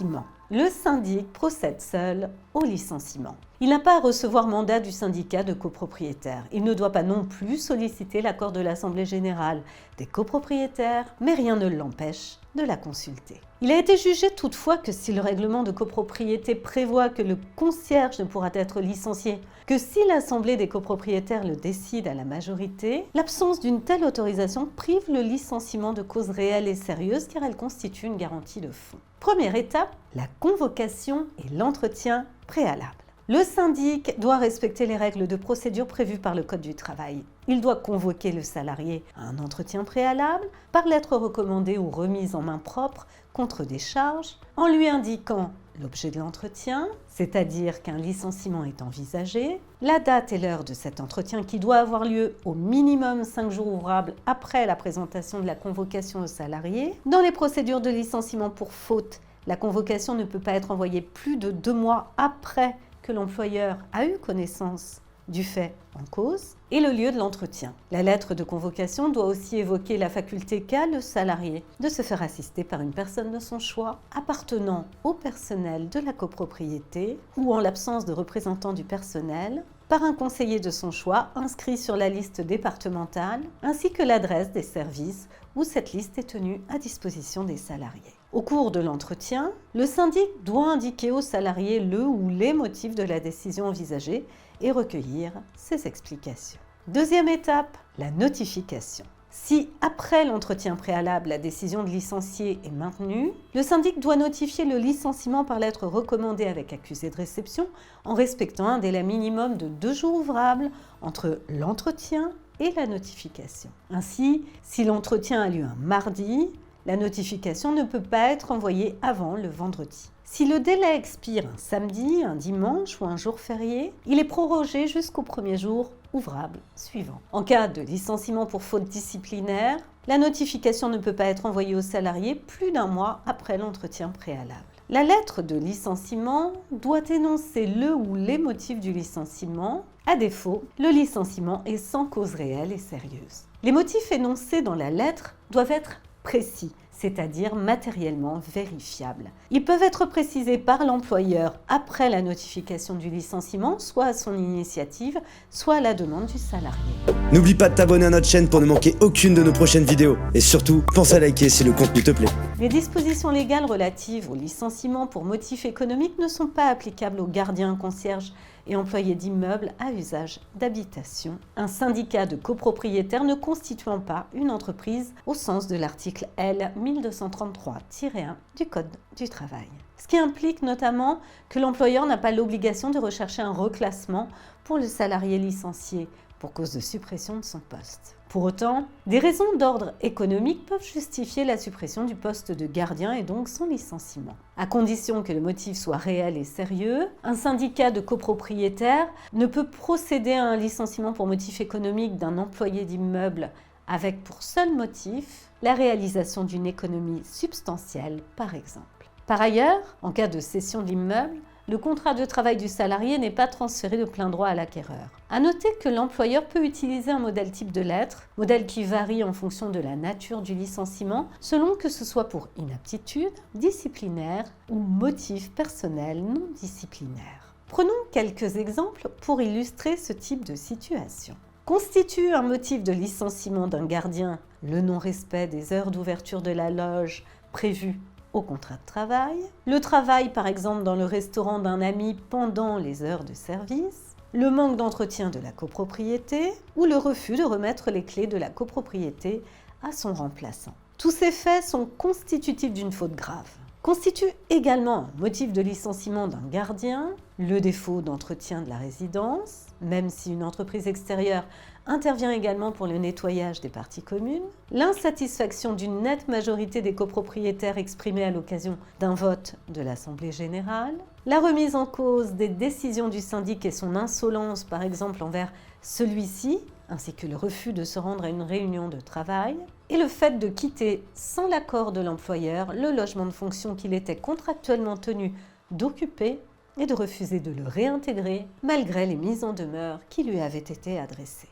Licenciement. Le syndic procède seul au licenciement. Il n'a pas à recevoir mandat du syndicat de copropriétaires. Il ne doit pas non plus solliciter l'accord de l'Assemblée générale des copropriétaires, mais rien ne l'empêche de la consulter. Il a été jugé toutefois que si le règlement de copropriété prévoit que le concierge ne pourra être licencié que si l'Assemblée des copropriétaires le décide à la majorité, l'absence d'une telle autorisation prive le licenciement de cause réelle et sérieuse car elle constitue une garantie de fond. Première étape, la convocation et l'entretien préalable. Le syndic doit respecter les règles de procédure prévues par le Code du travail. Il doit convoquer le salarié à un entretien préalable par lettre recommandée ou remise en main propre contre des charges, en lui indiquant l'objet de l'entretien, c'est-à-dire qu'un licenciement est envisagé, la date et l'heure de cet entretien qui doit avoir lieu au minimum 5 jours ouvrables après la présentation de la convocation au salarié. Dans les procédures de licenciement pour faute, la convocation ne peut pas être envoyée plus de 2 mois après que l'employeur a eu connaissance du fait en cause, et le lieu de l'entretien. La lettre de convocation doit aussi évoquer la faculté qu'a le salarié de se faire assister par une personne de son choix appartenant au personnel de la copropriété ou, en l'absence de représentants du personnel, par un conseiller de son choix inscrit sur la liste départementale, ainsi que l'adresse des services où cette liste est tenue à disposition des salariés. Au cours de l'entretien, le syndic doit indiquer au salarié le ou les motifs de la décision envisagée et recueillir ses explications. Deuxième étape, la notification. Si, après l'entretien préalable, la décision de licencier est maintenue, le syndic doit notifier le licenciement par lettre recommandée avec accusé de réception en respectant un délai minimum de 2 jours ouvrables entre l'entretien et la notification. Ainsi, si l'entretien a lieu un mardi, la notification ne peut pas être envoyée avant le vendredi. Si le délai expire un samedi, un dimanche ou un jour férié, il est prorogé jusqu'au premier jour ouvrable suivant. En cas de licenciement pour faute disciplinaire, la notification ne peut pas être envoyée au salarié plus d'1 mois après l'entretien préalable. La lettre de licenciement doit énoncer le ou les motifs du licenciement. À défaut, le licenciement est sans cause réelle et sérieuse. Les motifs énoncés dans la lettre doivent être précis, c'est-à-dire matériellement vérifiables. Ils peuvent être précisés par l'employeur après la notification du licenciement, soit à son initiative, soit à la demande du salarié. N'oublie pas de t'abonner à notre chaîne pour ne manquer aucune de nos prochaines vidéos. Et surtout, pense à liker si le contenu te plaît. Les dispositions légales relatives au licenciement pour motif économique ne sont pas applicables aux gardiens, concierges et employés d'immeubles à usage d'habitation. Un syndicat de copropriétaires ne constituant pas une entreprise au sens de l'article L 1233-1 du Code du travail. Ce qui implique notamment que l'employeur n'a pas l'obligation de rechercher un reclassement pour le salarié licencié pour cause de suppression de son poste. Pour autant, des raisons d'ordre économique peuvent justifier la suppression du poste de gardien et donc son licenciement. À condition que le motif soit réel et sérieux, un syndicat de copropriétaires ne peut procéder à un licenciement pour motif économique d'un employé d'immeuble avec pour seul motif la réalisation d'une économie substantielle, par exemple. Par ailleurs, en cas de cession de l'immeuble, le contrat de travail du salarié n'est pas transféré de plein droit à l'acquéreur. À noter que l'employeur peut utiliser un modèle type de lettre, modèle qui varie en fonction de la nature du licenciement, selon que ce soit pour inaptitude, disciplinaire ou motif personnel non disciplinaire. Prenons quelques exemples pour illustrer ce type de situation. Constitue un motif de licenciement d'un gardien le non-respect des heures d'ouverture de la loge prévues au contrat de travail, le travail par exemple dans le restaurant d'un ami pendant les heures de service, le manque d'entretien de la copropriété ou le refus de remettre les clés de la copropriété à son remplaçant. Tous ces faits sont constitutifs d'une faute grave. Constitue également un motif de licenciement d'un gardien, le défaut d'entretien de la résidence, même si une entreprise extérieure intervient également pour le nettoyage des parties communes, l'insatisfaction d'une nette majorité des copropriétaires exprimée à l'occasion d'un vote de l'Assemblée générale, la remise en cause des décisions du syndic et son insolence par exemple envers celui-ci, ainsi que le refus de se rendre à une réunion de travail, et le fait de quitter sans l'accord de l'employeur le logement de fonction qu'il était contractuellement tenu d'occuper et de refuser de le réintégrer malgré les mises en demeure qui lui avaient été adressées.